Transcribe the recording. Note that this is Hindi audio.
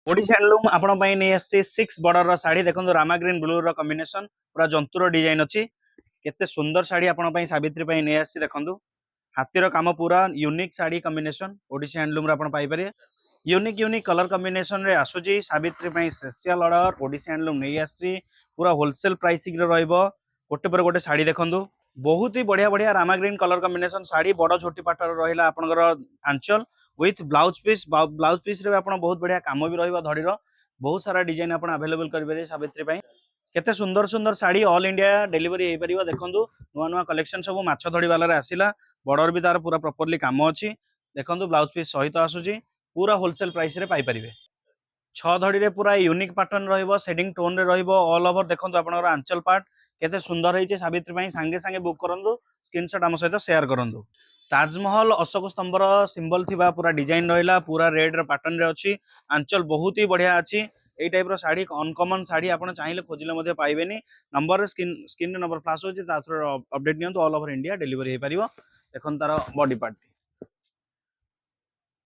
ओडिशा हैंडलूम आपण पई नै आछि 6 बॉर्डर रो साड़ी देखंतु रामा ग्रीन ब्लू रो कॉम्बिनेशन पूरा जंतुर डिजाइन अछि केते सुंदर साड़ी आपण पई सावित्री पई नै आछि देखंतु हाथी रो काम पूरा unique sari combination Odisha handloom रो आपण पाई परिए यूनिक यूनिक कलर कॉम्बिनेशन रे आसुजी सावित्री पई स्पेशल ऑर्डर ओडिशा हैंडलूम नै आछि पूरा होलसेल प्राइसिंग रे रहइबो गोटे पर गोटे साड़ी देखंतु बहुत ही बढ़िया बढ़िया Rama green colour combination sari बड़ छोटी पाटर रहिला आपनकर आंचल विथ ब्लाउज पीस रे आपण बहुत बढ़िया काम भी रहइबो धड़ी रो बहुत सारा डिजाइन आपण अवेलेबल करबे सावित्री पई केते सुंदर सुंदर साड़ी ऑल इंडिया डिलीवरी हे परिबो देखंतु नुवा नुवा कलेक्शन सब माछ धड़ी वाला रे आसिला बॉर्डर भी तार पूरा प्रॉपर्ली काम अछि देखंतु ब्लाउज पीस सहित आसुची पूरा होलसेल प्राइस रे पाई परिबे छ धड़ी रे पूरा यूनिक पैटर्न रहइबो शेडिंग टोन रे रहइबो ऑल ओवर देखंतु आपनकर आंचल पार्ट केते सुंदर हेइचे सावित्री पई संगे संगे बुक करंतु स्क्रीनशॉट हम सहित शेयर करंतु ताजमहल अशोक स्तंभर सिंबल थिबा पूरा डिजाइन रहिला पूरा रेड रे पैटर्न रे अछि आंचल बहुत ही बढ़िया अछि एई टाइप रो साड़ी अनकॉमन साड़ी आपण चाहिले खोजिले मध्ये पाइबेनी नंबर स्क्रीन रे नंबर फ्लैश होची ता थ्रू अपडेट नियंतु ऑल ओवर इंडिया डिलीवरी हे परिबो देखन तार बॉडी पार्ट